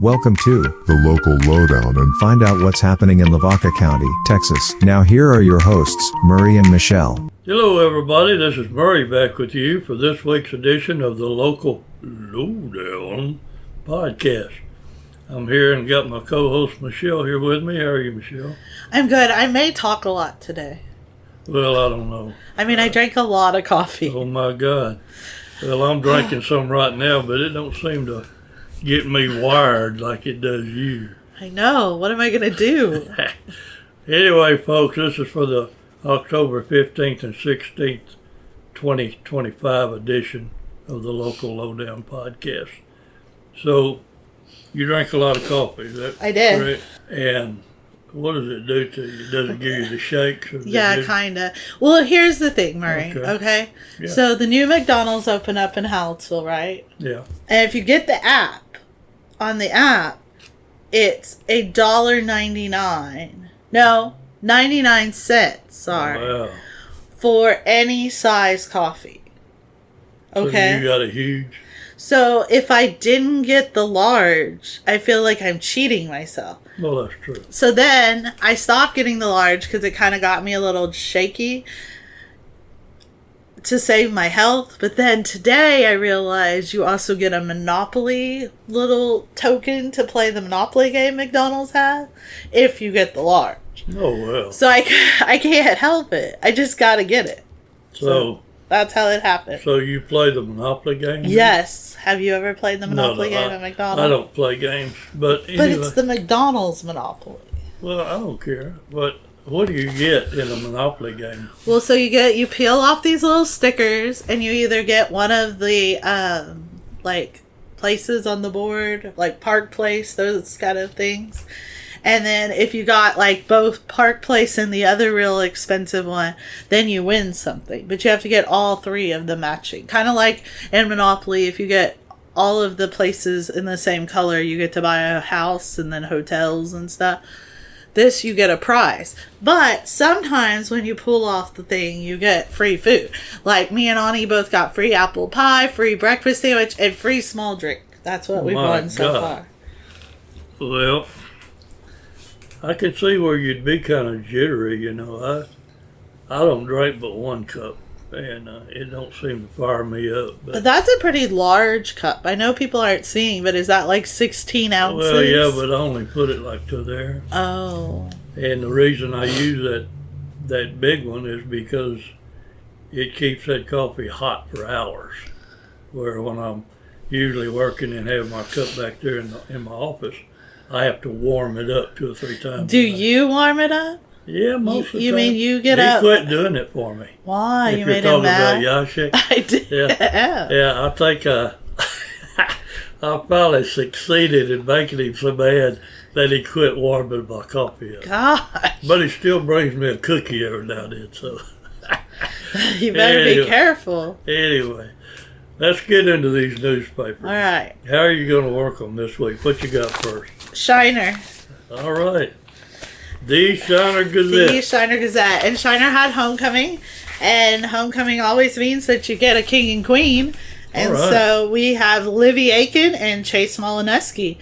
Welcome to the Local Lowdown and find out what's happening in Lavaca County, Texas. Now here are your hosts, Murray and Michelle. Hello everybody, this is Murray back with you for this week's edition of the Local Lowdown podcast. I'm here and got my co-host Michelle here with me. How are you, Michelle? I'm good. I may talk a lot today. Well, I don't know. I drank a lot of coffee. Oh my God. Well, I'm drinking some right now, but it don't seem to get me wired like it does you. I know. What am I going to do? Anyway, folks, this is for the October 15th and 16th, 2025 edition of the Local Lowdown podcast. So, you drank a lot of coffee, is that I did. correct? And what does it do to you? Does it give you the shakes? Yeah, kind of. Well, here's the thing, Murray, okay? Yeah. So, the new McDonald's opened up in Hallettsville, right? Yeah. And if you get the app, on the app, it's $1.99. No, 99 cents, sorry. Wow. For any size coffee. Okay? So you got a huge... So if I didn't get the large, I feel like I'm cheating myself. Well, that's true. So then I stopped getting the large because it kind of got me a little shaky to save my health. But then today I realized you also get a Monopoly little token to play the Monopoly game McDonald's has if you get the large. Oh, well. So I can't help it. I just got to get it. So that's how it happened. So you play the Monopoly game? Yes. Have you ever played the Monopoly game at McDonald's? I don't play games, but anyway. But it's the McDonald's Monopoly. Well, I don't care. But what do you get in a Monopoly game? Well, so you peel off these little stickers, and you either get one of the places on the board, like Park Place, those kind of things. And then if you got like both Park Place and the other real expensive one, then you win something. But you have to get all three of the matching. Kind of like in Monopoly, if you get all of the places in the same color, you get to buy a house and then hotels and stuff. This, you get a prize. But sometimes when you pull off the thing, you get free food. Like me and Ani both got free apple pie, free breakfast sandwich, and free small drink. That's what we've won so far. Well, I can see where you'd be kind of jittery, you know. I don't drink but one cup, and it don't seem to fire me up. But that's a pretty large cup. I know people aren't seeing, but is that like 16 ounces? Well, yeah, but I only put it like to there. Oh. And the reason I use that big one is because it keeps that coffee hot for hours. Where when I'm usually working and have my cup back there in my office, I have to warm it up 2 or 3 times. Do you warm it up? Yeah, most of the time. You mean you get up? He quit doing it for me. Why? If you made him mad? About Yashik. I did. Yeah, I think I finally succeeded in making him so mad that he quit warming my coffee up. Gosh. But he still brings me a cookie every now and then, so. You better be careful. Anyway, let's get into these newspapers. All right. How are you going to work them this week? What you got first? Shiner. All right. The Shiner Gazette. The Shiner Gazette. And Shiner had homecoming. And homecoming always means that you get a king and queen. And so we have Livy Aiken and Chase Molineski.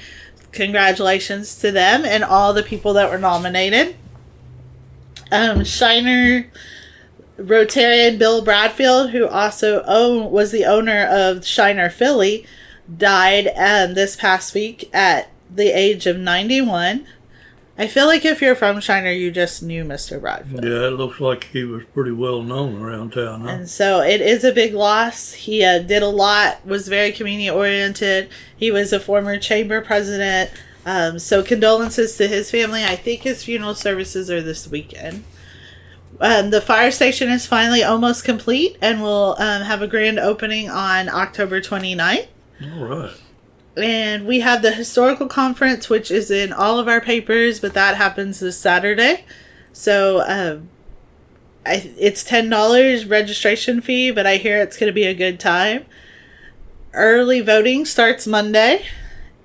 Congratulations to them and all the people that were nominated. Shiner Rotarian Bill Bradfield, who also was the owner of Shiner Philly, died this past week at the age of 91. I feel like if you're from Shiner, you just knew Mr. Bradfield. Yeah, it looks like he was pretty well known around town, huh? And so it is a big loss. He did a lot, was very community-oriented. He was a former chamber president. So condolences to his family. I think his funeral services are this weekend. The fire station is finally almost complete and will have a grand opening on October 29th. All right. And we have the historical conference, which is in all of our papers, but that happens this Saturday. So it's $10 registration fee, but I hear it's going to be a good time. Early voting starts Monday.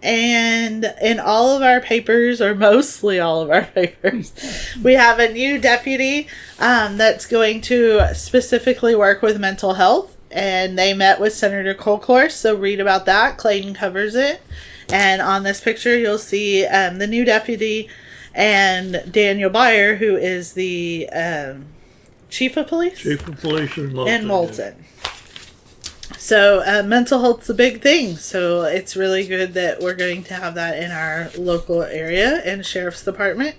And in all of our papers, or mostly all of our papers, we have a new deputy that's going to specifically work with mental health. And they met with Senator Colclough, so read about that. Clayton covers it. And on this picture, you'll see the new deputy and Daniel Byer, who is the chief of police? Chief of police in Moulton. In Moulton. So mental health's a big thing. So it's really good that we're going to have that in our local area and sheriff's department.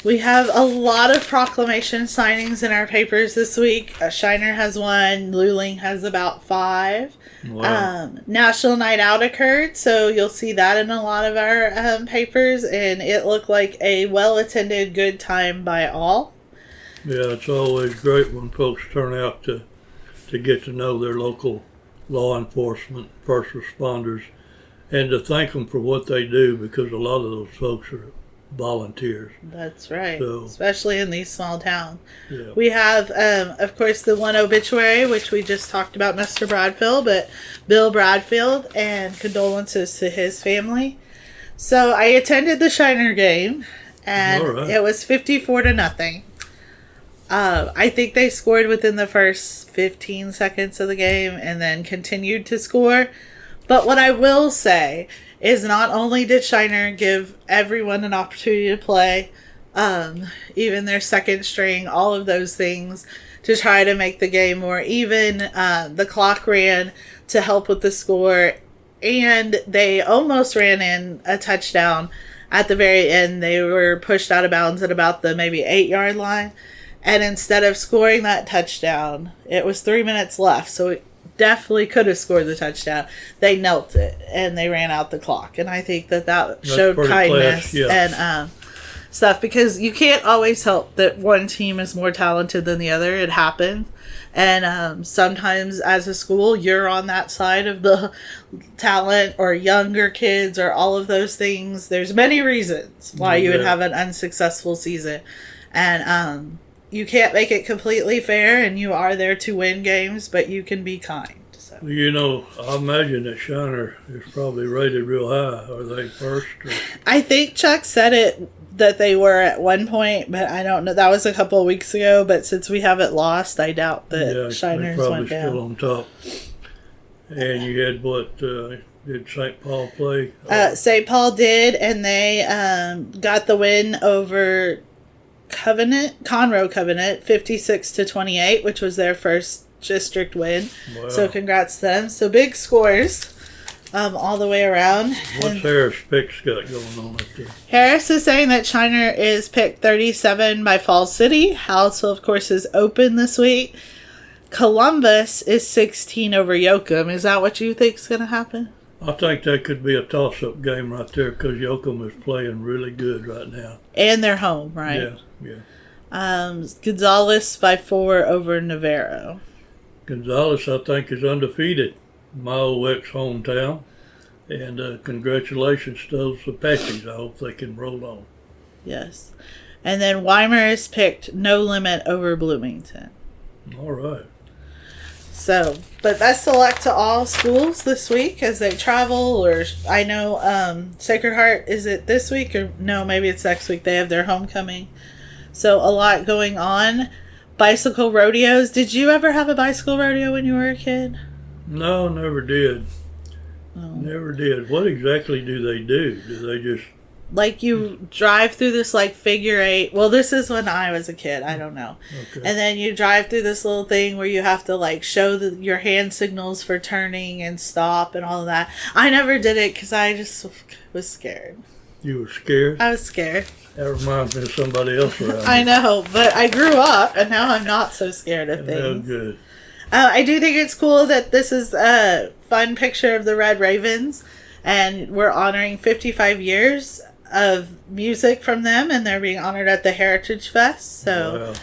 We have a lot of proclamation signings in our papers this week. Shiner has one. Luling has about 5. Wow. National Night Out occurred, so you'll see that in a lot of our papers, and it looked like a well-attended good time by all. Yeah, it's always great when folks turn out to get to know their local law enforcement, first responders, and to thank them for what they do, because a lot of those folks are volunteers. That's right, So, especially in these small towns. yeah. We have, of course, the one obituary, which we just talked about, Mr. Bradfield, but Bill Bradfield, and condolences to his family. So I attended the Shiner game, and All right. it was 54-0. I think they scored within the first 15 seconds of the game and then continued to score. But what I will say is not only did Shiner give everyone an opportunity to play, even their second string, all of those things to try to make the game more even. The clock ran to help with the score, and they almost ran in a touchdown at the very end. They were pushed out of bounds at about the maybe 8-yard line. And instead of scoring that touchdown, it was 3 minutes left, so it definitely could have scored the touchdown. They knelt it, and they ran out the clock. And I think that showed kindness and stuff, because you can't always help that one team is more talented than the other. It happens. And sometimes as a school, you're on that side of the talent, or younger kids, or all of those things. There's many reasons why you would have an unsuccessful season. And you can't make it completely fair, and you are there to win games, but you can be kind. So. You know, I imagine that Shiner is probably rated real high. Are they first? Or? I think Chuck said that they were at one point, but I don't know. That was a couple of weeks ago, but since we haven't lost, I doubt that Shiners went down. Still on top. And you had what? Did St. Paul play? St. Paul did, and they got the win over Conroe Covenant, 56-28, which was their first district win. Wow. So congrats to them. So big scores all the way around. What's Harris Pick's got going on up there? Harris is saying that Shiner is picked 37 by Falls City. Hallettsville, of course, is open this week. Columbus is 16 over Yoakum. Is that what you think is going to happen? I think that could be a toss-up game right there, because Yoakum is playing really good right now. And they're home, right? Yeah. Gonzales by 4 over Navarro. Gonzales, I think, is undefeated. My old ex-hometown. And congratulations to those Apaches. I hope they can roll on. Yes. And then Weimar is picked no limit over Bloomington. All right. So, but best of luck to all schools this week as they travel. Or I know Sacred Heart, is it this week? Or no, maybe it's next week. They have their homecoming. So a lot going on. Bicycle rodeos. Did you ever have a bicycle rodeo when you were a kid? No, never did. Oh. Never did. What exactly do they do? Do they just... Like you drive through this like figure 8. Well, this is when I was a kid. I don't know. Okay. And then you drive through this little thing where you have to like show your hand signals for turning and stop and all of that. I never did it because I just was scared. You were scared? I was scared. That reminds me of somebody else around I here. know, but I grew up and now I'm not so scared of Oh, things. good. I do think it's cool that this is a fun picture of the Red Ravens, and we're honoring 55 years of music from them, and they're being honored at the Heritage Fest. So Wow.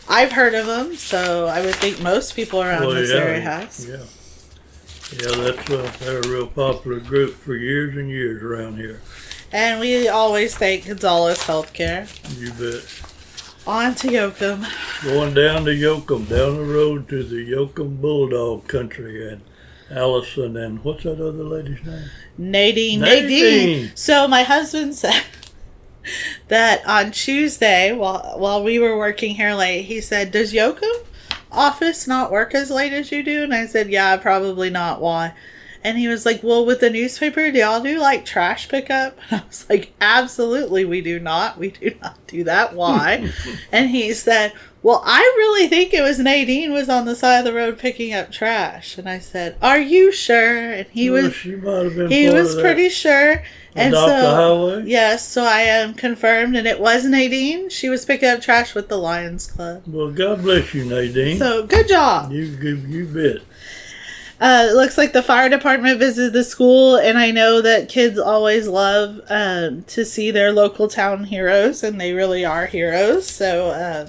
I've heard of them, so I would think most people around this area has. Yeah. Yeah, they're a real popular group for years and years around here. And we always thank Gonzales Healthcare. You bet. On to Yoakum. Going down to Yoakum, down the road to the Yoakum Bulldog Country, and Allison and what's that other lady's name? Nadine. So my husband said that on Tuesday, while we were working here late, he said, "Does Yoakum office not work as late as you do?" And I said, "Yeah, probably not. Why?" And he was like, well, with the newspaper, do y'all do like trash pickup? And I was like, absolutely, we do not. We do not do that. Why? And he said, well, I really think it was Nadine was on the side of the road picking up trash. And I said, are you sure? And he was, She might have been he part was of that. pretty sure. And Adopt the so, highway? yes, so I am confirmed, and it was Nadine. She was picking up trash with the Lions Club. Well, God bless you, Nadine. So, good job. You bet. It looks like the fire department visited the school, and I know that kids always love to see their local town heroes, and they really are heroes. So,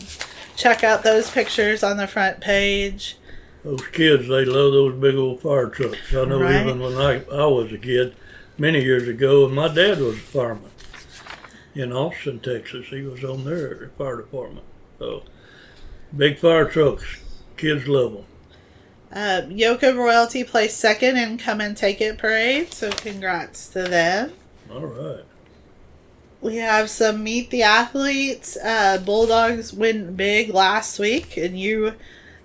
check out those pictures on the front page. Those kids, they love those big old fire trucks. I know Right. even when I was a kid, many years ago, and my dad was a fireman in Austin, Texas. He was on their fire department. So, big fire trucks. Kids love them. Yoka Royalty placed second in Come and Take It parade, so congrats to them. All right. We have some Meet the Athletes. Bulldogs win big last week, and you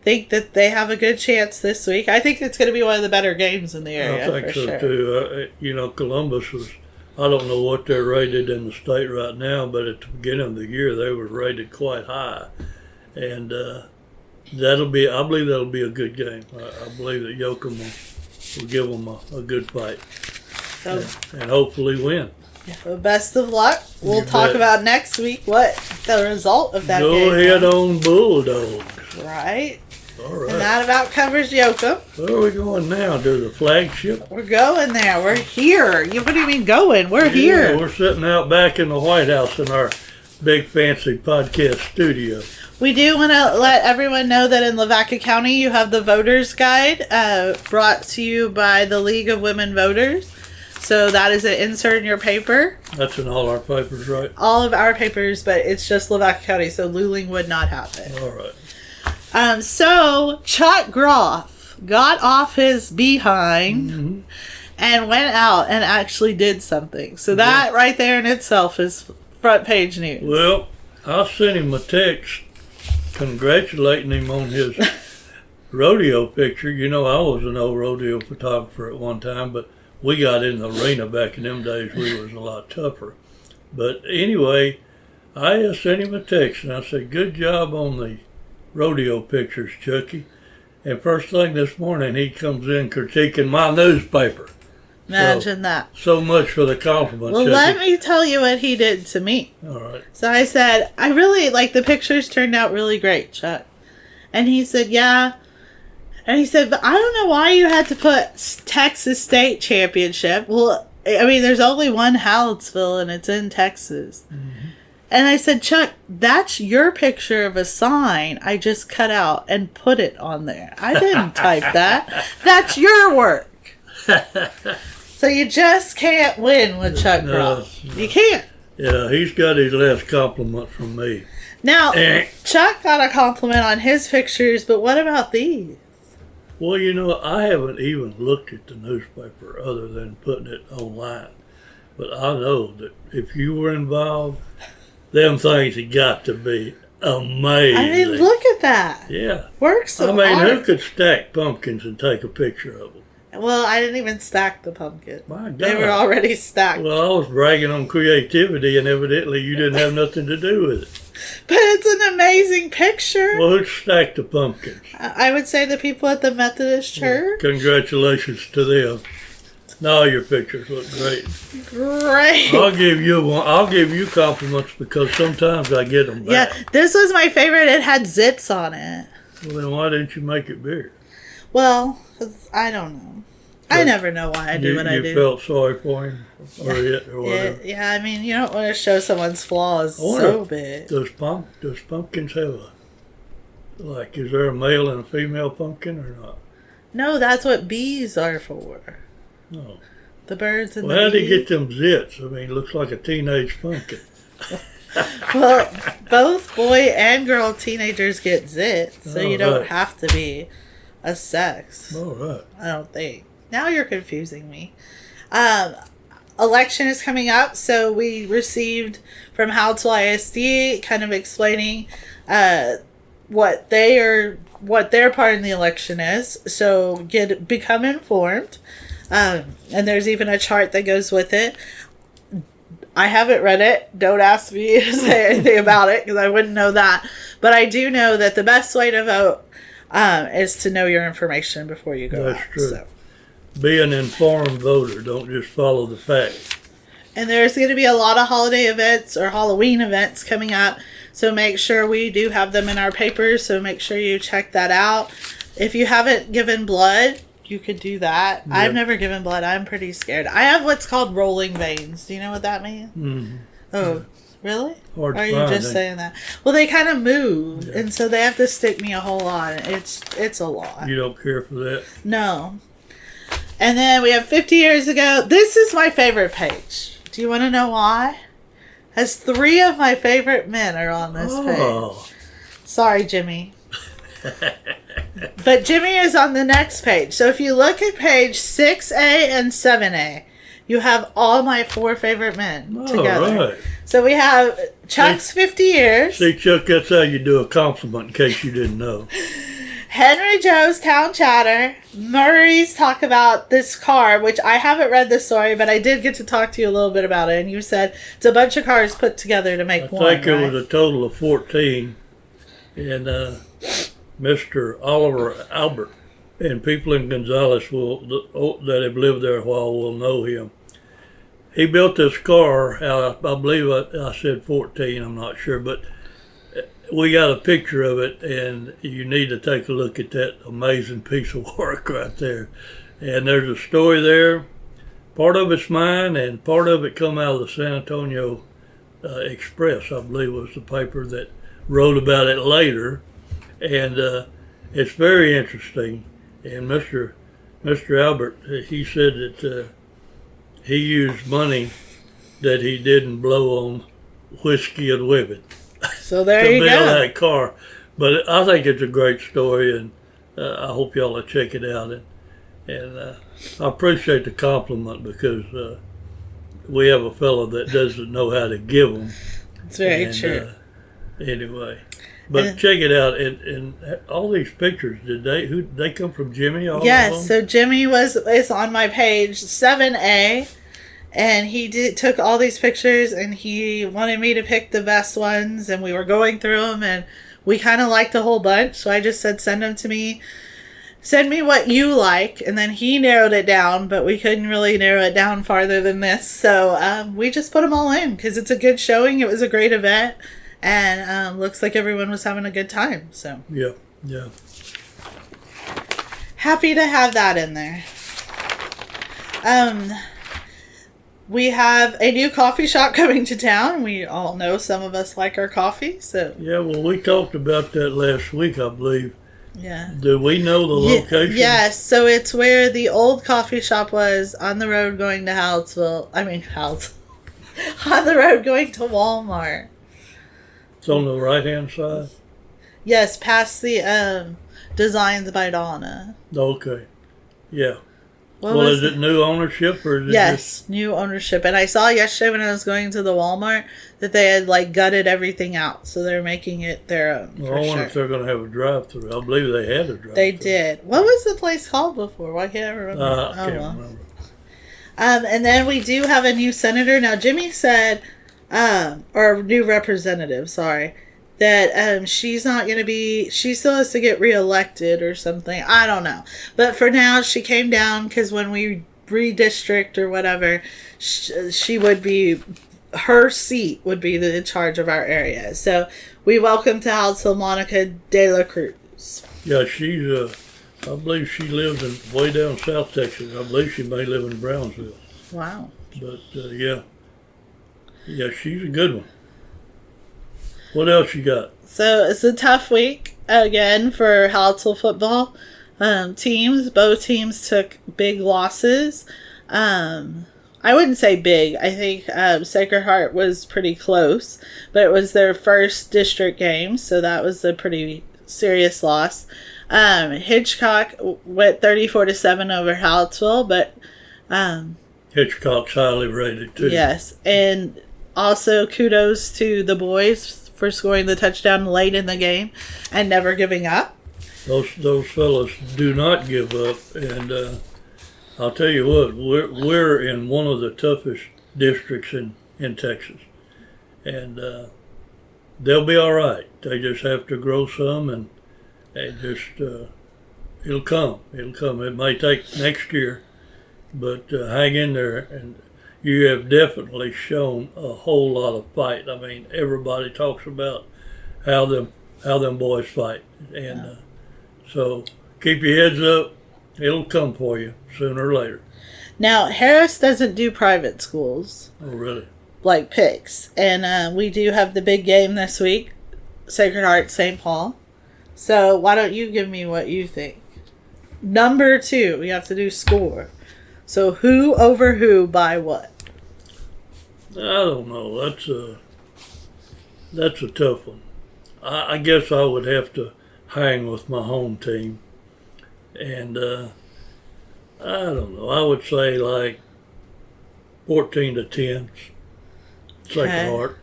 think that they have a good chance this week. I think it's going to be one of the better games in the area. I think for so sure. too. Columbus was, I don't know what they're rated in the state right now, but at the beginning of the year they were rated quite high. And I believe that'll be a good game. I believe that Yoakum will give them a good fight So, and hopefully win. well, best of luck. We'll You talk bet. about next week what the result of that Go game ahead was. on Bulldogs. Right? All And right. that about covers Yoakum. Where are we going now? To the flagship? We're going there. We're here. What do you mean going? We're Yeah, here. we're sitting out back in the White House in our big fancy podcast studio. We do want to let everyone know that in Lavaca County you have the Voters Guide brought to you by the League of Women Voters. So that is an insert in your paper. That's in all our papers, right? All of our papers, but it's just Lavaca County, so Luling would not have it. All right. So Chuck Groff got off his behind and went out and actually did something. So that right there in itself is front page news. Well, I sent him a text congratulating him on his rodeo picture. You know, I was an old rodeo photographer at one time, but we got in the arena back in them days. We was a lot tougher. But anyway, I sent him a text and I said, good job on the rodeo pictures, Chucky. And first thing this morning, he comes in critiquing my newspaper. Imagine that. So much for the compliment, Well, Chucky. let me tell you what he did to me. All right. So I said, I really, like, the pictures turned out really great, Chuck. And he said, yeah. And he said, but I don't know why you had to put Texas State Championship. Well, I mean, there's only one Hallettsville, and it's in Texas. And I said, Chuck, that's your picture of a sign I just cut out and put it on there. I didn't type that. That's your work. So you just can't win with Chuck No, Groff. no. You can't. Yeah, he's got his last compliment from me. Now, Eh. Chuck got a compliment on his pictures, but what about these? Well, you know, I haven't even looked at the newspaper other than putting it online. But I know that if you were involved, them things have got to be amazing. I mean, look at that. Yeah. Works I of mean, who art. could stack pumpkins and take a picture of them? Well, I didn't even stack the pumpkin. My God. They were already stacked. Well, I was bragging on creativity, and evidently you didn't have nothing to do with it. But it's an amazing picture. Well, who stacked the pumpkins? I would say the people at the Methodist Church. Congratulations to them. No, your pictures look great. Great. I'll give you one. I'll give you compliments because sometimes I get them Yeah, back. this was my favorite. It had zits on it. Well, then why didn't you make it bigger? Well, 'cause I don't know. I But never know why I do what I You do. felt sorry for him or it or Yeah, whatever. yeah, I mean, you don't want to show someone's flaws I wonder, so big. Does pumpkins have is there a male and a female pumpkin or not? No, that's what bees are for. No. The birds and Well, the how'd he bees. get them zits? I mean, it looks like a teenage pumpkin. Well, both boy and girl teenagers get zits, so you don't Alright. have to be a sex. All right. I don't think. Now you're confusing me. Election is coming up, so we received from Hallettsville ISD kind of explaining what their part in the election is. So become informed. And there's even a chart that goes with it. I haven't read it. Don't ask me to say anything about it because I wouldn't know that. But I do know that the best way to vote is to know your information before you go out. That's true. So. Be an informed voter. Don't just follow the facts. And there's going to be a lot of holiday events or Halloween events coming up. So make sure we do have them in our papers. So make sure you check that out. If you haven't given blood, you could do that. Yeah. I've never given blood. I'm pretty scared. I have what's called rolling veins. Do you know what that means? Mm-hmm. Oh, really? Hard Or are to you find, just saying that? Well, they kind of move, Yeah. and so they have to stick me a whole lot. It's a lot. You don't care for that? No. And then we have 50 years ago. This is my favorite page. Do you want to know why? As 3 of my favorite men are on this page. Sorry, Jimmy. But Jimmy is on the next page. So if you look at page 6A and 7A, you have all my 4 favorite men together. Right. So we have Chuck's 50 years. See, Chuck, that's how you do a compliment in case you didn't know. Henry Joe's Town Chatter. Murray's talk about this car, which I haven't read the story, but I did get to talk to you a little bit about it. And you said it's a bunch of cars put together to make one, I think right? it was a total of 14. And Mr. Oliver Albert and people in Gonzales that have lived there a while will know him. He built this car, I believe I said 14, I'm not sure, but we got a picture of it, and you need to take a look at that amazing piece of work right there. And there's a story there. Part of it's mine, and part of it come out of the San Antonio Express, I believe was the paper that wrote about it later. And it's very interesting. And Mr. Albert, he said that he used money that he didn't blow on whiskey and women. So there to you build go. that car. But I think it's a great story, and I hope y'all will check it out. And I appreciate the compliment because we have a fellow that doesn't know how to give them. It's very true. Anyway, but check it out. And all these pictures, did they come from Jimmy? All of Yes, them? so Jimmy is on my page 7A, and he took all these pictures, and he wanted me to pick the best ones, and we were going through them, and we kind of liked a whole bunch, so I just said send them to me. Send me what you like, and then he narrowed it down, but we couldn't really narrow it down farther than this, so we just put them all in, because it's a good showing, it was a great event, and looks like everyone was having a good time, so. Yeah. Happy to have that in there. We have a new coffee shop coming to town. We all know some of us like our coffee, so. Yeah, well, we talked about that last week, I believe. Yeah. Do we know the location? Yes, so it's where the old coffee shop was on the road going to on the road going to Walmart. It's on the right-hand side? Yes, past the Designs by Donna. Okay. Yeah. What Well, was is it new ownership or is it Yes, new ownership. And I saw yesterday when I was going to the Walmart that they had gutted everything out, so they're making it their own. Well, I wonder if they're going to have a drive-through. I believe they had a drive-through. They did. What was the place called before? Why can't I remember? I can't remember. And then we do have a new senator. Now, Jimmy said, or new representative, sorry, that she's not going to be, she still has to get reelected or something. I don't know. But for now, she came down because when we redistrict or whatever, she would be, her seat would be in charge of our area. So we welcome to Hounsville Monica De La Cruz. Yeah, she's, I believe she lives way down South Texas. I believe she may live in Brownsville. Wow. But, yeah, she's a good one. What else you got? So it's a tough week again for Hounsville football teams. Both teams took big losses. I wouldn't say big. I think Sacred Heart was pretty close, but it was their first district game, so that was a pretty serious loss. Hitchcock went 34-7 over Hounsville, but Hitchcock's highly rated too. yes, and also kudos to the boys for scoring the touchdown late in the game and never giving up. Those fellas do not give up, and I'll tell you what, we're in one of the toughest districts in Texas, and they'll be all right. They just have to grow some, and it'll come. It'll come. It may take next year, but hang in there. And you have definitely shown a whole lot of fight. I mean, everybody talks about how them boys fight, and so keep your heads up. It'll come for you sooner or later. Now, Harris doesn't do private schools. Oh, really? Like Picks. And we do have the big game this week, Sacred Heart St. Paul. So why don't you give me what you think? Number 2, we have to do score. So who over who by what? I don't know. That's a tough one. I guess I would have to hang with my home team. And I don't know. I would say like 14-10. Sacred Heart.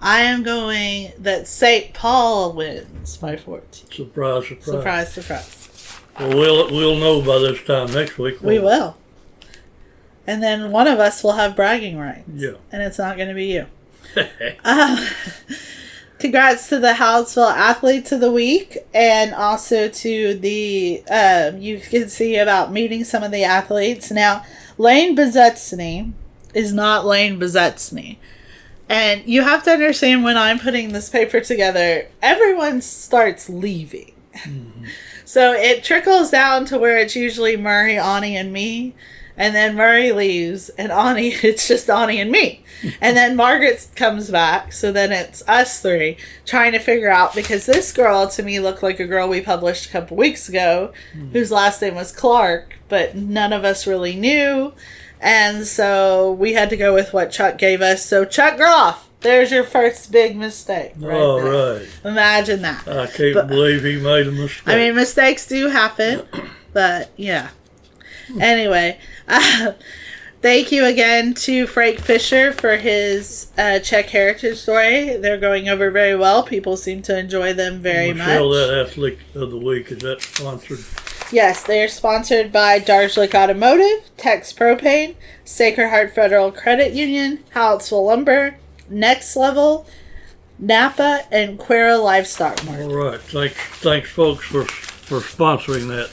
I am going that St. Paul wins by 14. Surprise, surprise. Surprise, surprise. Well, we'll know by this time next week. We will. And then one of us will have bragging rights. Yeah. And it's not going to be you. Congrats to the Hallsville Athletes of the Week, and also to the, you can see about meeting some of the athletes. Now, Lane Bezetsny is not Lane Bezetsny. And you have to understand, when I'm putting this paper together, everyone starts leaving. Mm-hmm. So it trickles down to where it's usually Murray, Ani, and me. And then Murray leaves, and Ani, it's just Ani and me. And then Margaret comes back, so then it's us 3 trying to figure out, because this girl to me looked like a girl we published a couple weeks ago, whose last name was Clark, but none of us really knew. And so we had to go with what Chuck gave us. So Chuck Groff, there's your first big mistake. All right. Imagine that. I can't believe he made a mistake. I mean, mistakes do happen, but yeah. Anyway, thank you again to Frank Fisher for his Czech heritage story. They're going over very well. People seem to enjoy them very much. That Athlete of the Week, is that sponsored? Yes, they are sponsored by Darjlik Automotive, Tex Propane, Sacred Heart Federal Credit Union, Hallettsville Lumber, Next Level, Napa, and Quera Livestock Market. All right. Thanks folks, for sponsoring that.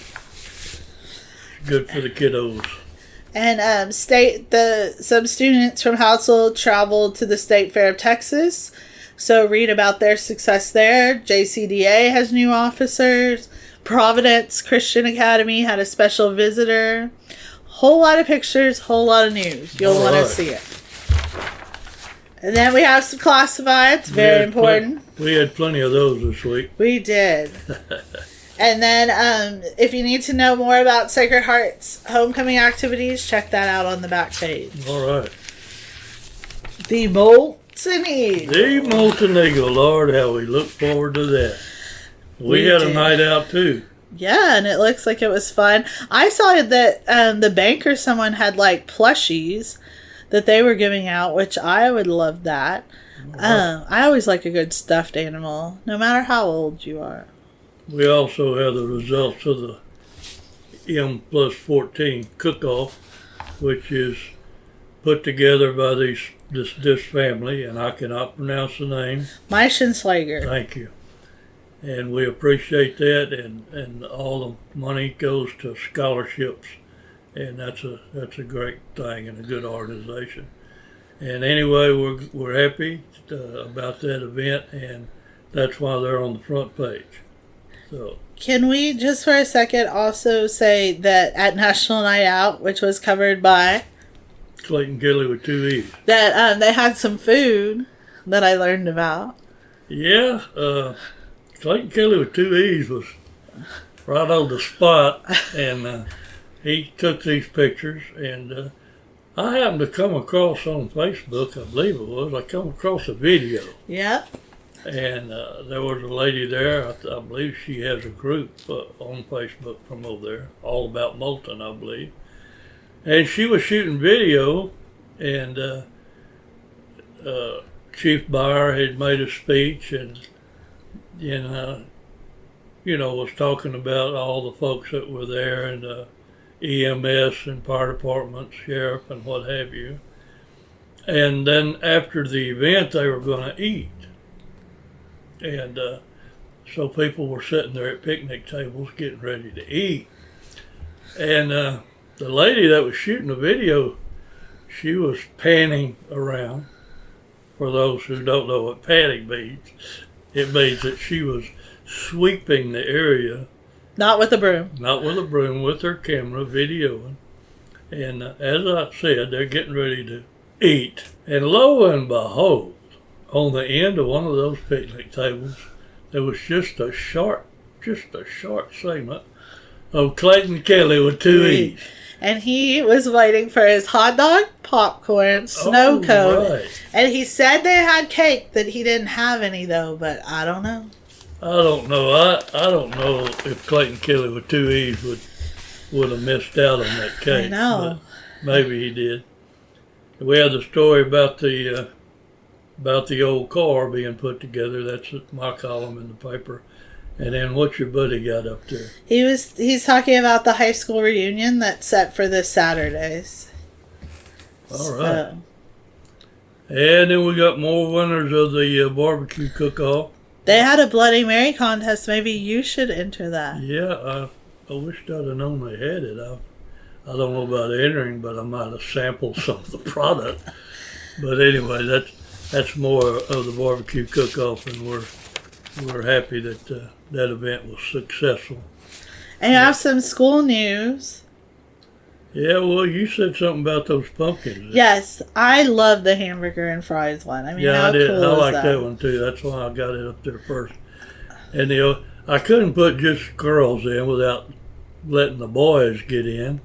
Good for the kiddos. And some students from Hallettsville traveled to the State Fair of Texas. So read about their success there. JCDA has new officers. Providence Christian Academy had a special visitor. Whole lot of pictures, whole lot of news. You'll want to see it. And then we have some classifieds, very important. We had plenty of those this week. We did. And then if you need to know more about Sacred Heart's homecoming activities, check that out on the back page. All right. The Molten Eagle. The Molten Eagle. Lord, how we look forward to that. We had a night out too. Yeah, and it looks like it was fun. I saw that the bank or someone had like plushies that they were giving out, which I would love that. I always like a good stuffed animal, no matter how old you are. We also have the results of the M+14 cook-off, which is put together by this family, and I cannot pronounce the name. Meichenschlager. Thank you. And we appreciate that, and all the money goes to scholarships, and that's a great thing and a good organization. And anyway, we're happy about that event, and that's why they're on the front page. So, can we just for a second also say that at National Night Out, which was covered by Clayton Kelly with 2 E's, that they had some food that I learned about. Yeah, Clayton Kelly with 2 E's was right on the spot, and he took these pictures, and I happened to come across on Facebook, I believe it was, I come across a video. Yep. And there was a lady there, I believe she has a group on Facebook from over there, all about molten, I believe. And she was shooting video, and Chief Byer had made a speech, and was talking about all the folks that were there, and EMS and fire department, sheriff, and what have you. And then after the event, they were going to eat. And so people were sitting there at picnic tables getting ready to eat. And the lady that was shooting the video, she was panning around. For those who don't know what panning means, it means that she was sweeping the area. Not with a broom. Not with a broom, with her camera, videoing. And as I said, they're getting ready to eat. And lo and behold, on the end of one of those picnic tables, there was just a short segment of Clayton Kelly with two E's. And he was waiting for his hot dog, popcorn, snow cone. Right. And he said they had cake, that he didn't have any though, but I don't know. I don't know. I don't know if Clayton Kelly with two E's would have missed out on that cake. I know. But maybe he did. We had the story about the old car being put together. That's my column in the paper. And then what's your buddy got up there? He's talking about the high school reunion that's set for this Saturdays. All right. And then we got more winners of the barbecue cook-off. They had a Bloody Mary contest. Maybe you should enter that. Yeah, I wish I'd have known they had it. I don't know about entering, but I might have sampled some of the product. But anyway, that's more of the barbecue cook-off, and we're happy that that event was successful. And you have some school news. Yeah, well, you said something about those pumpkins. Yes, I love the hamburger and fries one. I mean, yeah, how I did. cool I is like that one too. That's why I got it up there first. And I couldn't put just girls in without letting the boys get in.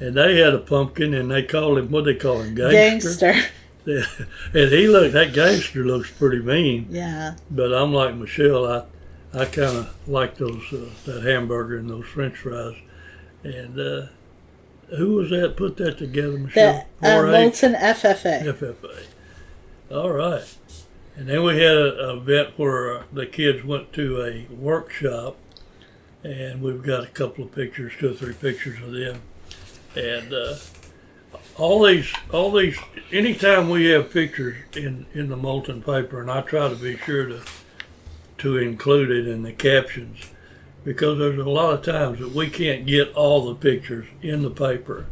And they had a pumpkin, and they called him, what they call him, gangster. Yeah. And that gangster looks pretty mean. Yeah. But I'm like Michelle, I kind of like that hamburger and those French fries. And who was that put that together, Michelle? Molten FFA. FFA. All right. And then we had an event where the kids went to a workshop, and we've got a couple of pictures, 2 or 3 pictures of them. And all these, anytime we have pictures in the molten paper, and I try to be sure to include it in the captions, because there's a lot of times that we can't get all the pictures in the paper,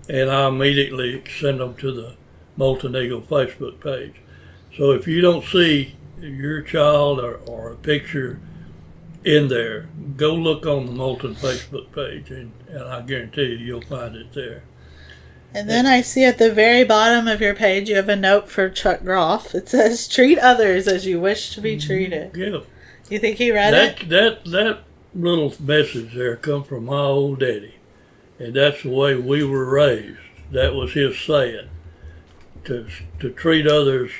and I immediately send them to the Molten Eagle Facebook page. So if you don't see your child or a picture in there, go look on the Molten Facebook page, and I guarantee you'll find it there. And then I see at the very bottom of your page you have a note for Chuck Groff. It says, "Treat others as you wish to be treated." Yeah. You think he read it? That little message there come from my old daddy, and that's the way we were raised. That was his saying, to treat others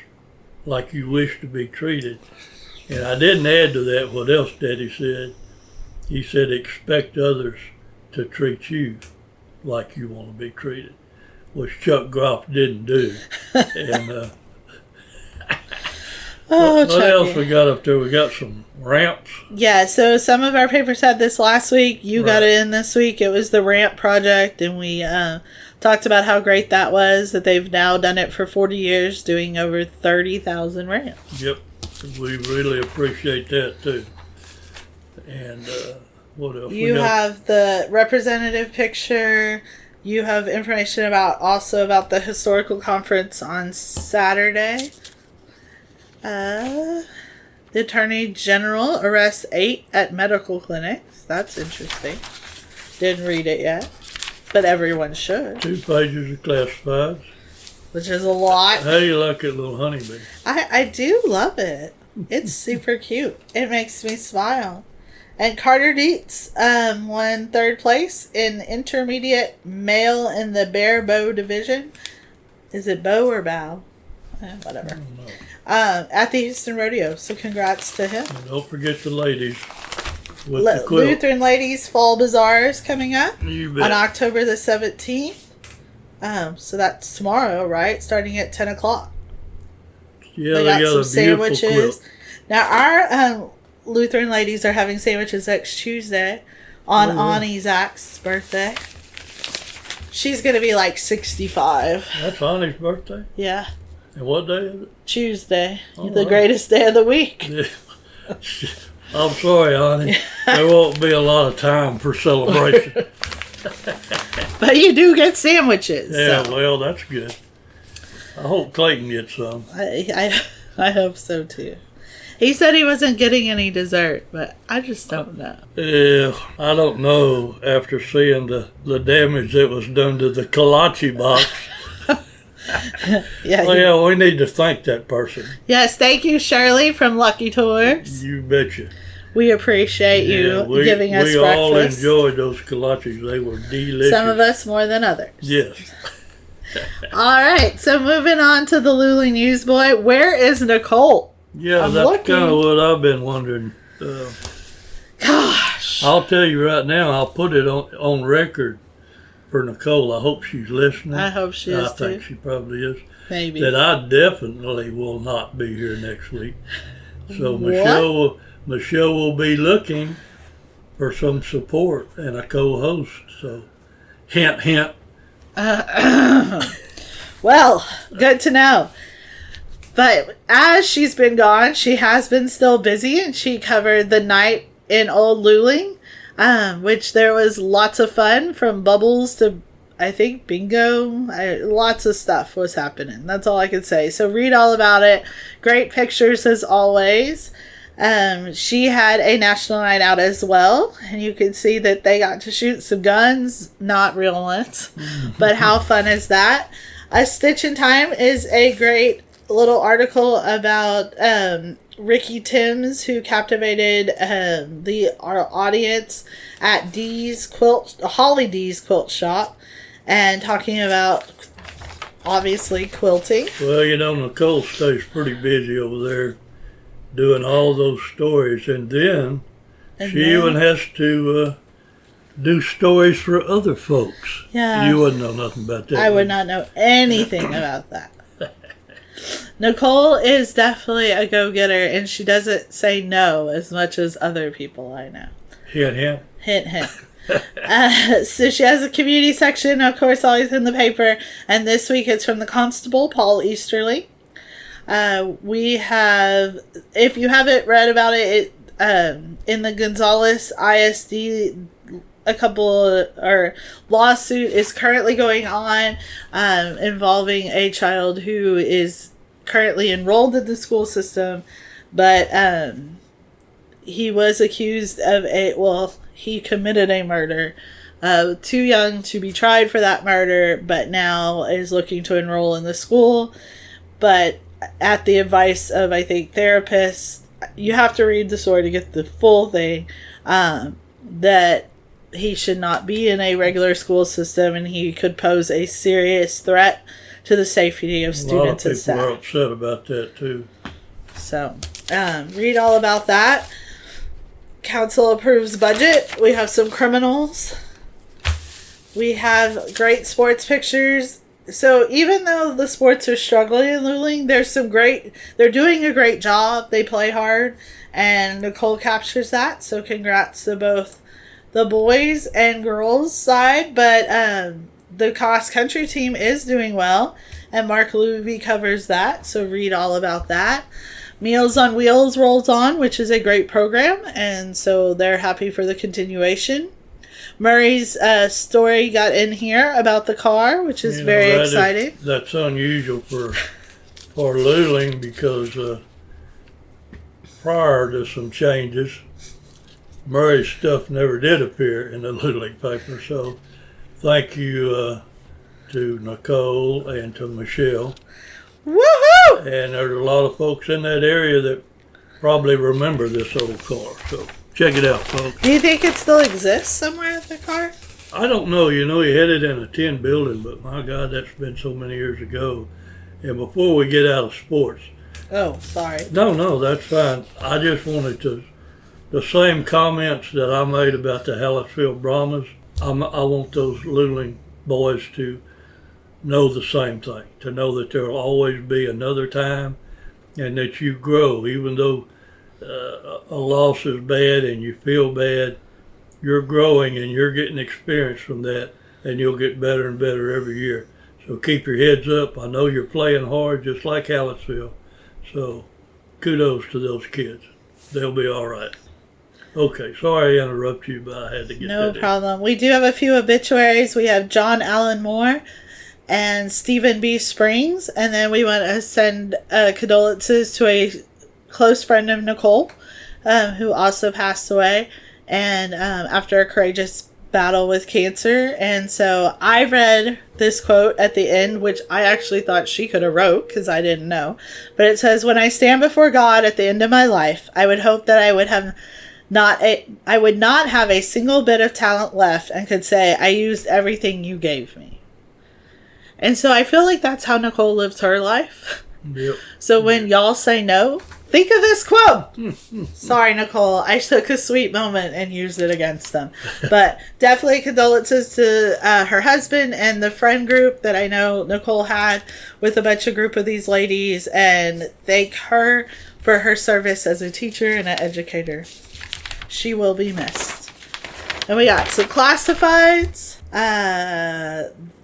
like you wish to be treated. And I didn't add to that what else Daddy said. He said, expect others to treat you like you want to be treated, which Chuck Groff didn't do. And what else we got up there? We got some ramps. Yeah, so some of our papers had this last week. You got it in this week. It was the ramp project, and we talked about how great that was, that they've now done it for 40 years, doing over 30,000 ramps. Yep, we really appreciate that too. And what else? You have the representative picture. You have information also about the historical conference on Saturday. The Attorney General arrests 8 at medical clinics. That's interesting. Didn't read it yet, but everyone should. 2 pages of classifieds. Which is a lot. How do you like that little honeybee? I do love it. It's super cute. It makes me smile. And Carter Dietz won 3rd place in intermediate male in the bare bow division. Is it bow or bow? Whatever. I don't know. At the Houston Rodeo. So congrats to him. And don't forget the ladies with the quilt. Lutheran Ladies Fall Bazaar is coming up You bet. on October the 17th. So that's tomorrow, right? Starting at 10 o'clock. Yeah, They got some a beautiful sandwiches. quilt. Now, our Lutheran ladies are having sandwiches next Tuesday on Ani Zach's birthday. She's going to be like 65. That's Honey's birthday? Yeah. And what day is it? Tuesday. All the right. greatest day of the week. Yeah. I'm sorry, honey. There won't be a lot of time for celebration. But you do get sandwiches. Yeah, so. well, that's good. I hope Clayton gets some. I hope so too. He said he wasn't getting any dessert, but I just don't know. Yeah, I don't know after seeing the damage that was done to the kolache box. Yeah. Well, yeah, we need to thank that person. Yes, thank you, Shirley from Lucky Tours. You betcha. We appreciate you giving us we breakfast. all enjoyed those kolaches. They were delicious. Some of us more than others. Yes. All right, so moving on to the Lulu Newsboy. Where is Nicole? Yeah, I'm that's looking. kind of what I've been wondering. Gosh. I'll tell you right now, I'll put it on record for Nicole. I hope she's listening. I hope she is I think too. she probably is. Maybe. That I definitely will not be here next week. So What? Michelle will be looking for some support and a co-host. So hint, hint. Well, good to know. But as she's been gone, she has been still busy, and she covered the night in Old Luling, which there was lots of fun, from bubbles to, I think, bingo. Lots of stuff was happening. That's all I could say. So read all about it. Great pictures as always. She had a national night out as well, and you can see that they got to shoot some guns, not real ones, but how fun is that? A Stitch in Time is a great little article about Ricky Timms, who captivated our audience at Holly D's quilt shop, and talking about obviously quilting. Well, Nicole stays pretty busy over there doing all those stories, and then she even has to do stories for other folks. Yeah. You wouldn't know nothing about that. I would not know anything about that. Nicole is definitely a go-getter, and she doesn't say no as much as other people I know. Hint, hint. Hint, hint. So she has a community section, of course, always in the paper, and this week it's from the Constable, Paul Easterly. We have, if you haven't read about it, in the Gonzales ISD, lawsuit is currently going on, involving a child who is currently enrolled in the school system, but he was accused of he committed a murder, too young to be tried for that murder, but now is looking to enroll in the school, but at the advice of, I think, therapists. You have to read the story to get the full thing, that he should not be in a regular school system, and he could pose a serious threat to the safety of students and staff. A lot of people are upset about that too. So, read all about that. Council approves budget. We have some criminals. We have great sports pictures. So even though the sports are struggling in Luling, they're doing a great job. They play hard, and Nicole captures that. So congrats to both the boys and girls side. But the cross country team is doing well, and Mark Luby covers that. So read all about that. Meals on Wheels rolls on, which is a great program, and so they're happy for the continuation. Murray's story got in here about the car, which is very exciting. That's unusual for Luling, because prior to some changes, Murray's stuff never did appear in the Luling paper. So thank you to Nicole and to Michelle. Woohoo! And there's a lot of folks in that area that probably remember this old car. So check it out, folks. Do you think it still exists somewhere, the car? I don't know. He had it in a tin building, but my God, that's been so many years ago. And before we get out of sports. Oh, sorry. No, that's fine. I just wanted to, the same comments that I made about the Hallettsville Brahmas, I want those Luling boys to know the same thing, to know that there will always be another time, and that you grow, even though a loss is bad and you feel bad, you're growing and you're getting experience from that, and you'll get better and better every year. So keep your heads up. I know you're playing hard just like Hallettsville. So kudos to those kids. They'll be all right. Okay, sorry I interrupted you, but I had to get that No in. problem. We do have a few obituaries. We have John Allen Moore and Stephen B. Springs. And then we want to send condolences to a close friend of Nicole, who also passed away, and after a courageous battle with cancer. And so I read this quote at the end, which I actually thought she could have wrote because I didn't know. But it says, "When I stand before God at the end of my life, I would hope that I would not have a single bit of talent left and could say, I used everything you gave me." And so I feel like that's how Nicole lived her life. Yep. So when y'all say no, think of this quote. Sorry, Nicole. I took a sweet moment and used it against them. But definitely condolences to her husband and the friend group that I know Nicole had with a bunch of group of these ladies. And thank her for her service as a teacher and an educator. She will be missed. And we got some classifieds.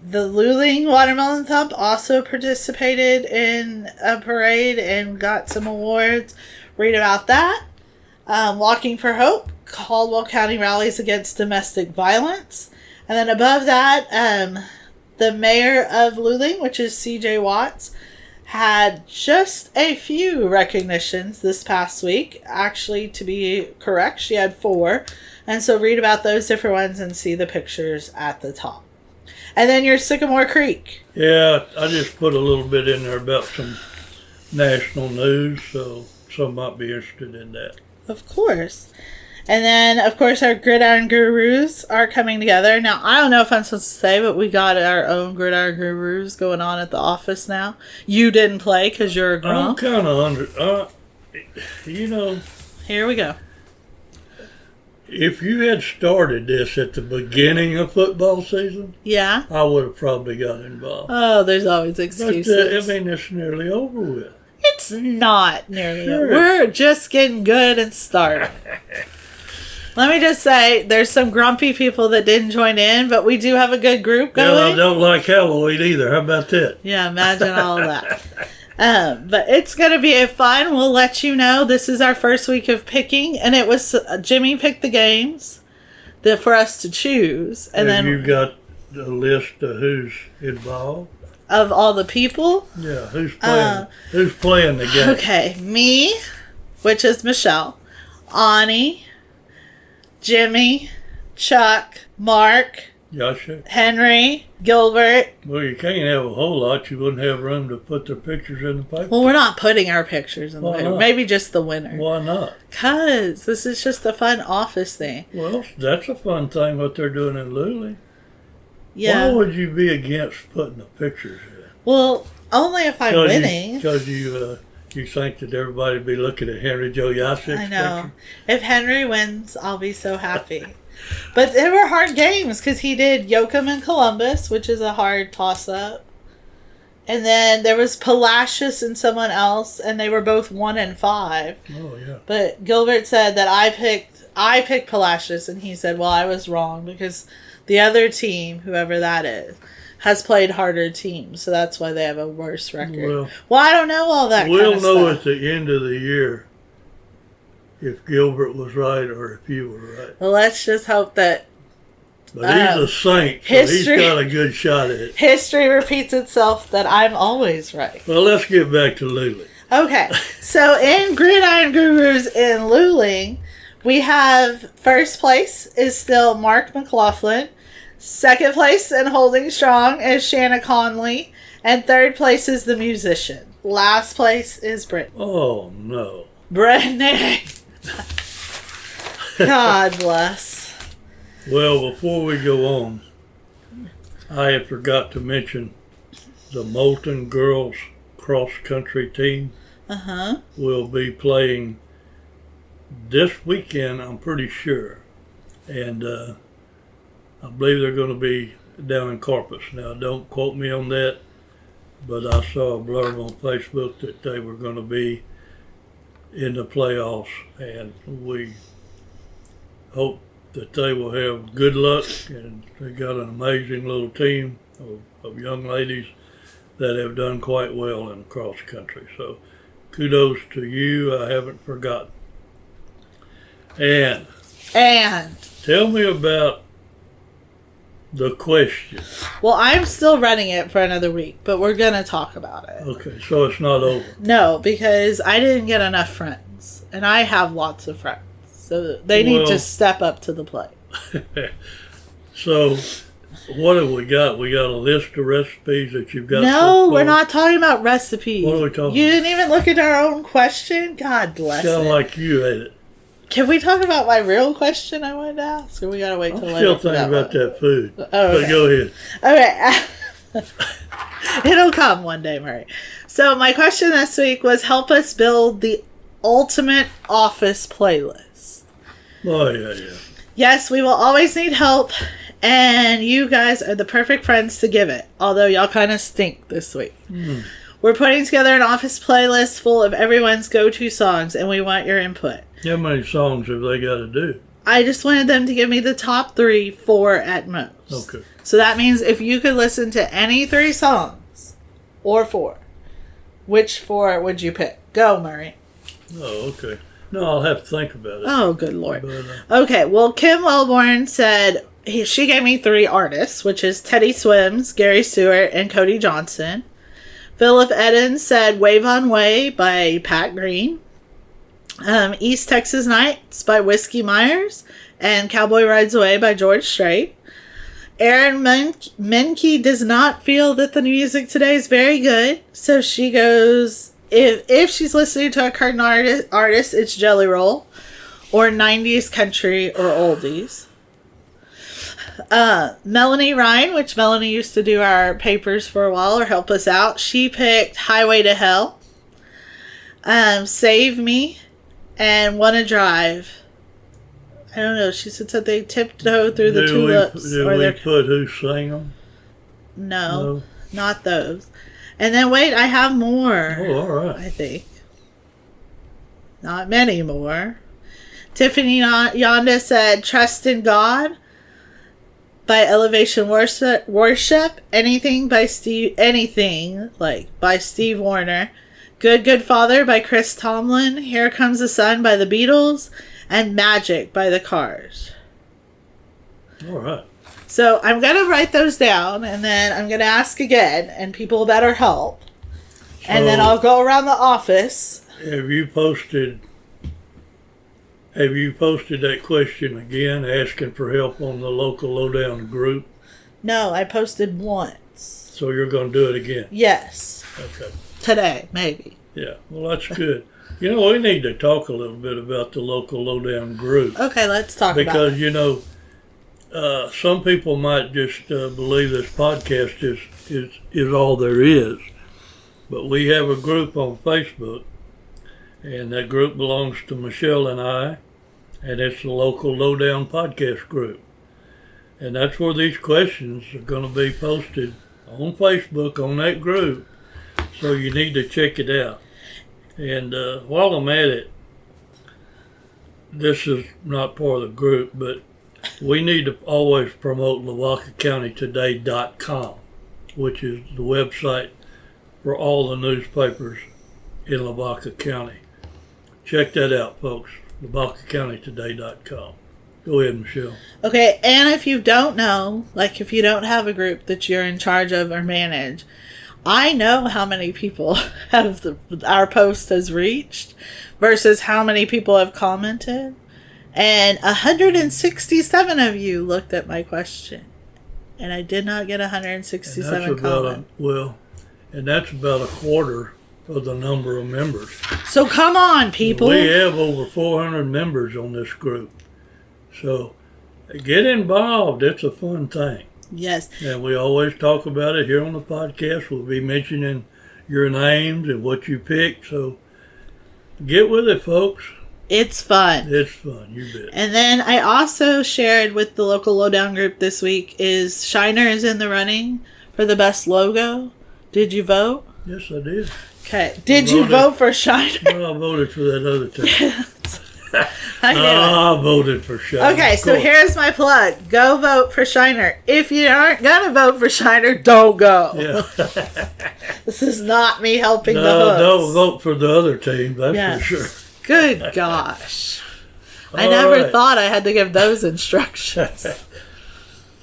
The Luling Watermelon Thump also participated in a parade and got some awards. Read about that. Walking for Hope, Caldwell County rallies against domestic violence. And then above that, the mayor of Luling, which is CJ Watts, had just a few recognitions this past week. Actually, to be correct, she had 4. And so read about those different ones and see the pictures at the top. And then your Sycamore Creek. Yeah, I just put a little bit in there about some national news, so some might be interested in that. Of course. And then, of course, our Gridiron Gurus are coming together. Now, I don't know if I'm supposed to say, but we got our own Gridiron Gurus going on at the office now. You didn't play because you're a grump. I'm kind of Here we go. if you had started this at the beginning of football season, Yeah. I would have probably got involved. Oh, there's always But, excuses. it's nearly over with. It's not nearly Sure. over. We're just getting good and starting. Let me just say, there's some grumpy people that didn't join in, but we do have a good group Yeah, I going. don't like Halloween either. How about that? Yeah, imagine all of that. But it's going to be a fun. We'll let you know. This is our first week of picking, and it was Jimmy picked the games for us to choose. And Have then you got a list of who's involved? of all the people. Yeah, who's playing? Who's playing the game? Okay, me, which is Michelle, Ani, Jimmy, Chuck, Mark, Yasha? Henry, Gilbert. Well, you can't have a whole lot. You wouldn't have room to put their pictures in the paper. Well, we're not putting our pictures in the Why paper. not? Maybe just the winner. Why not? Because this is just a fun office thing. Well, that's a fun thing what they're doing in Luling. Yeah. Why would you be against putting the pictures in? Well, only if I'm winning. Because you think that everybody would be looking at Henry Joe Yasic's I know. picture? If Henry wins, I'll be so happy. But they were hard games because he did Yoakum and Columbus, which is a hard toss-up. And then there was Palacios and someone else, and they were both 1 and 5. Oh, yeah. But Gilbert said that I picked Palacios, and he said, well, I was wrong because the other team, whoever that is, has played harder teams, so that's why they have a worse record. Well, I don't know all that We'll kind of know stuff. at the end of the year if Gilbert was right or if you were right. Well, let's just hope that But he's a saint, so history- he's got a good shot at it. history repeats itself, that I'm always right. Well, let's get back to Luling. Okay, so in Gridiron Gurus in Luling, we have first place is still Mark McLaughlin. Second place and holding strong is Shanna Conley. And third place is the musician. Last place is Brittany. Oh, no. Brittany. God bless. Well, before we go on, I had forgot to mention the Moulton girls cross-country team Uh-huh. will be playing this weekend, I'm pretty sure. And I believe they're going to be down in Corpus. Now, don't quote me on that, but I saw a blurb on Facebook that they were going to be in the playoffs, and we hope that they will have good luck, and they got an amazing little team of young ladies that have done quite well in cross country. So kudos to you. I haven't forgotten. And tell me about the question. Well, I'm still running it for another week, but we're going to talk about it. Okay, so it's not over. No, because I didn't get enough friends, and I have lots of friends. So they need to step up to the plate. So, what have we got? We got a list of recipes that you've got. No, we're not talking about recipes. What are we talking You didn't even look at our own question? God bless it. Sound like you ate it. Can we talk about my real question I wanted to ask? Or we got to wait till later? I'm still thinking about that food. Oh, okay. But go ahead. Okay. It'll come one day, Murray. So my question this week was, help us build the ultimate office playlist. Oh, yeah. Yes, we will always need help, and you guys are the perfect friends to give it, although y'all kind of stink this week. We're putting together an office playlist full of everyone's go-to songs, and we want your input. How many songs have they got to do? I just wanted them to give me the top 3, 4 at most. Okay. So that means if you could listen to any 3 songs, or 4, which 4 would you pick? Go, Murray. Oh, okay. No, I'll have to think about it. Oh, good Lord. But, okay, well, Kim Wellborn said she gave me 3 artists, which is Teddy Swims, Gary Stewart, and Cody Johnson. Philip Eden said Wave on Way by Pat Green. East Texas Nights by Whiskey Myers, and Cowboy Rides Away by George Strait. Erin Menke does not feel that the music today is very good, so she goes, if she's listening to a current artist, it's Jelly Roll, or 90s country, or oldies. Melanie Ryan, which Melanie used to do our papers for a while or help us out, she picked Highway to Hell, Save Me, and Wanna Drive. I don't know. She said they tiptoe through the tulips. Did we put who sang them? No, not those. And then wait, I have more. Oh, all right. I think. Not many more. Tiffany Yonda said Trust in God by Elevation Worship. Anything by Steve Warner. Good Father by Chris Tomlin, Here Comes the Sun by the Beatles, and Magic by the Cars. All right. So I'm going to write those down, and then I'm going to ask again, and people better help. And then I'll go around the office. Have you posted that question again, asking for help on the Local Lowdown group? No, I posted once. So you're going to do it again? Yes. Okay. Today, maybe. Yeah, well, that's good. You know, we need to talk a little bit about the Local Lowdown group. Okay, let's talk about it. Because, some people might just believe this podcast is all there is. But we have a group on Facebook, and that group belongs to Michelle and I, and it's the Local Lowdown Podcast group. And that's where these questions are going to be posted on Facebook, on that group. So you need to check it out. And while I'm at it, this is not part of the group, but we need to always promote LaVacaCountyToday.com, which is the website for all the newspapers in Lavaca County. Check that out, folks. LaVacaCountyToday.com. Go ahead, Michelle. Okay, and if you don't know, like if you don't have a group that you're in charge of or manage, I know how many people our post has reached versus how many people have commented. And 167 of you looked at my question. And I did not get 167 comments. And that's about a quarter of the number of members. So come on, people. We have over 400 members on this group. So get involved. It's a fun thing. Yes. And we always talk about it here on the podcast. We'll be mentioning your names and what you picked. So get with it, folks. It's fun. It's fun, you bet. And then I also shared with the Local Lowdown group this week is Shiner is in the running for the best logo. Did you vote? Yes, I did. Okay. Did you vote for Shiner? No, I voted for that other time. I knew it. I voted for Shiner. Okay, of so course. here's my plug. Go vote for Shiner. If you aren't going to vote for Shiner, don't go. Yeah. This is not me helping the No, hooks. don't vote for the other team, that's Yes. for sure. Good gosh. I All never right. thought I had to give those instructions.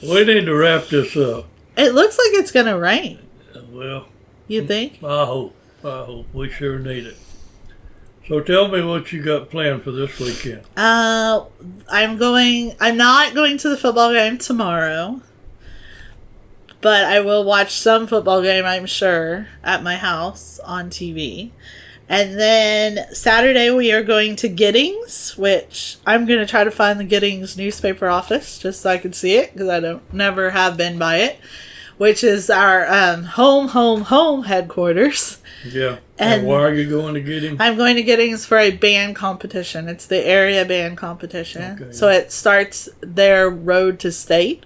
We need to wrap this up. It looks like it's going to rain. Well, You think? I hope. We sure need it. So tell me what you got planned for this weekend. I'm not going to the football game tomorrow. But I will watch some football game, I'm sure, at my house on TV. And then Saturday we are going to Giddings, which I'm going to try to find the Giddings newspaper office just so I can see it because I never have been by it, which is our home headquarters. Yeah. And And why are you going to get him? I'm going to Giddings for a band competition. It's the area band competition. Okay. So it starts their road to state,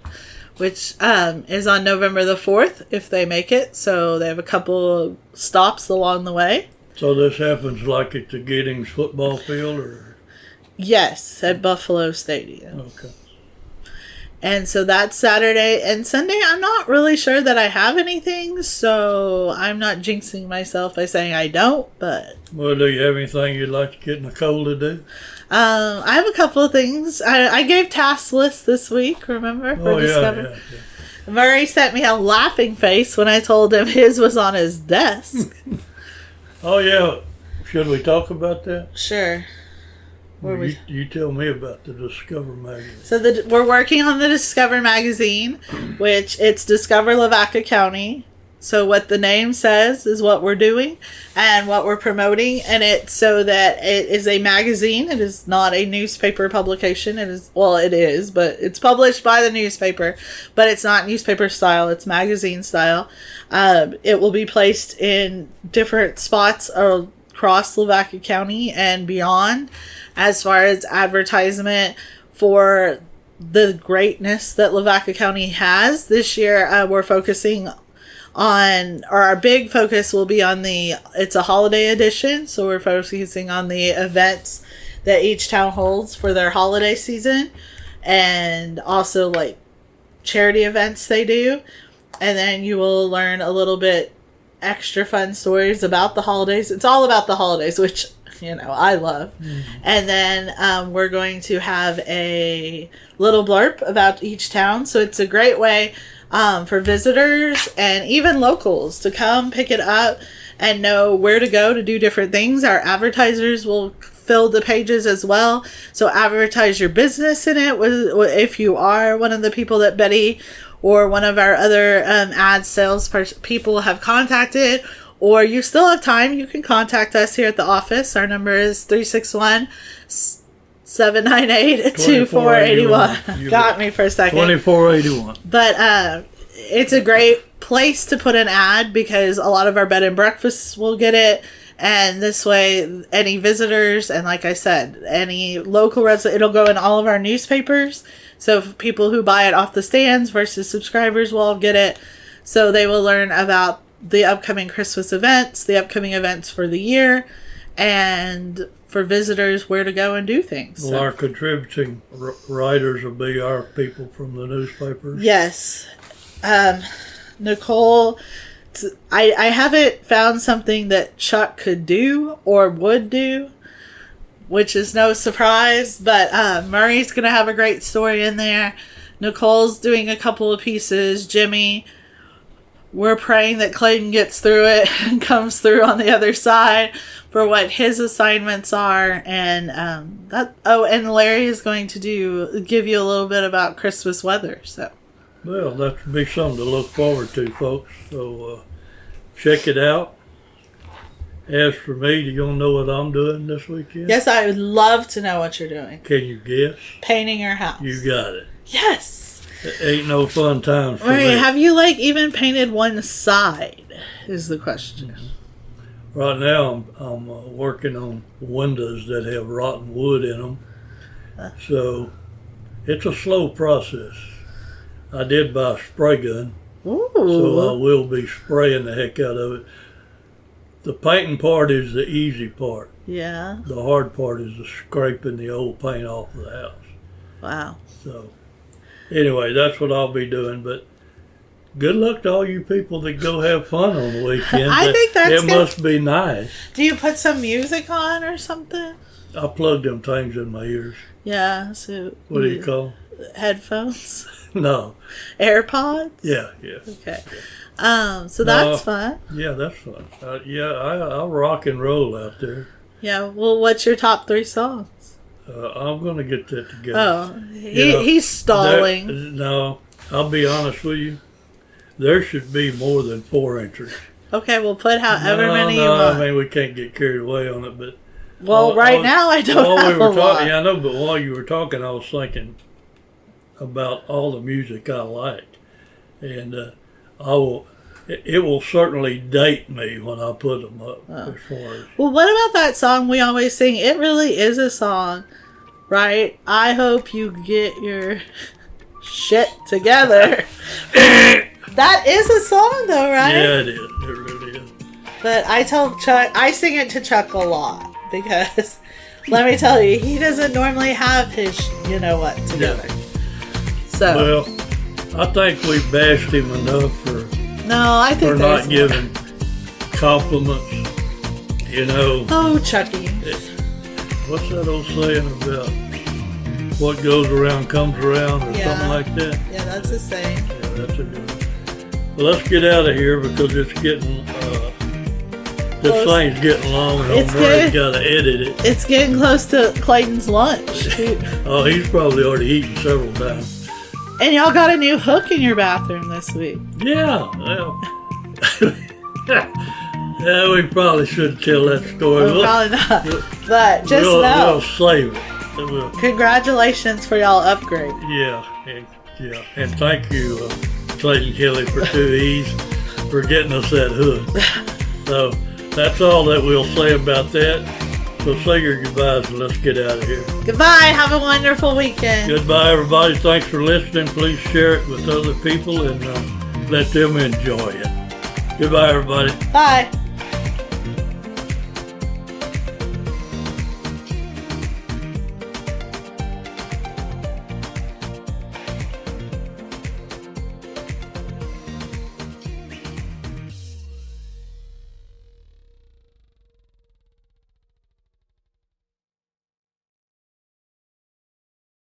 which is on November the 4th if they make it. So they have a couple of stops along the way. So this happens like at the Giddings football field, or? Yes, at Buffalo Stadium. Okay. And so that's Saturday. And Sunday, I'm not really sure that I have anything. So I'm not jinxing myself by saying I don't. But Well, do you have anything you'd like to get Nicole to do? I have a couple of things. I gave task lists this week, remember? For Discover. Yeah. Murray sent me a laughing face when I told him his was on his desk. Oh, yeah. Should we talk about that? Sure. Where we- You tell me about the Discover magazine. So we're working on the Discover magazine, which it's Discover Lavaca County. So what the name says is what we're doing and what we're promoting, and it's so that it is a magazine. It is not a newspaper publication. It is, but it's published by the newspaper, but it's not newspaper style. It's magazine style. It will be placed in different spots across Lavaca County and beyond, as far as advertisement for the greatness that Lavaca County has. This year, we're focusing on, or our big focus will be on it's a holiday edition, so we're focusing on the events that each town holds for their holiday season, and also like charity events they do. And then you will learn a little bit extra fun stories about the holidays. It's all about the holidays, which I love. Mm-hmm. And then we're going to have a little blurb about each town, so it's a great way for visitors and even locals to come pick it up and know where to go to do different things. Our advertisers will fill the pages as well, so advertise your business in it if you are one of the people that Betty or one of our other ad sales people have contacted, or you still have time. You can contact us here at the office. Our number is 361-798-2481. Got me for a second. 2481. But it's a great place to put an ad because a lot of our bed and breakfasts will get it. And this way, any visitors, and like I said, any local residents, it'll go in all of our newspapers. So people who buy it off the stands versus subscribers will all get it. So they will learn about the upcoming Christmas events, the upcoming events for the year, and for visitors where to go and do things. Well, our contributing writers will be our people from the newspapers. Yes. Nicole, I haven't found something that Chuck could do or would do, which is no surprise, but Murray's going to have a great story in there. Nicole's doing a couple of pieces. Jimmy, we're praying that Clayton gets through it and comes through on the other side for what his assignments are. And and Larry is going to give you a little bit about Christmas weather. So, well, that should be something to look forward to, folks. So check it out. As for me, do you want to know what I'm doing this weekend? Yes, I would love to know what you're doing. Can you guess? Painting your house. You got it. Yes. It ain't no fun times for Marie, me. have you even painted one side? Is the question. Right now, I'm working on windows that have rotten wood in them. So it's a slow process. I did buy a spray gun, Ooh. so I will be spraying the heck out of it. the painting part is the easy part. Yeah. The hard part is the scraping the old paint off of the house. Wow. So, anyway, that's what I'll be doing. But good luck to all you people that go have fun on the weekend. I think that's it must be nice. Do you put some music on or something? I plug them things in my ears. Yeah. So What do you call them? Headphones? No. AirPods? Yeah. Okay. So that's fun. Yeah, that's fun. I'll rock and roll out there. Yeah. Well, what's your top 3 songs? I'm going to get that together. Oh, he's stalling. No, I'll be honest with you. There should be more than 4 entries. Okay, we'll put however many you want. I mean, we can't get carried away on it, but... Well, now I don't have a lot. Yeah, I know, but while you were talking, I was thinking about all the music I liked. And it will certainly date me when I put them up as far as... Well, what about that song we always sing? It really is a song, right? I hope you get your shit together. That is a song, though, right? Yeah, it is. It really is. But I tell Chuck, I sing it to Chuck a lot because, let me tell you, he doesn't normally have his you-know-what together. Yeah. So. Well, I think we bashed him enough for not giving compliments, Oh, Chucky. What's that old saying about what goes around comes around or something like that? Yeah, that's a saying. Yeah, that's a good one. Well, let's get out of here because it's getting, this thing's getting long and I've got to edit it. It's getting close to Clayton's lunch. Oh, he's probably already eaten several times. And y'all got a new hook in your bathroom this week. Yeah, well, yeah, we probably shouldn't tell that story. Well, probably not. But just know. We'll save it. Congratulations for y'all upgrade. Yeah, and thank you, Clayton Kelly for 2E's for getting us that hook. So that's all that we'll say about that. So say your goodbyes and let's get out of here. Goodbye. Have a wonderful weekend. Goodbye, everybody. Thanks for listening. Please share it with other people and let them enjoy it. Goodbye, everybody. Bye.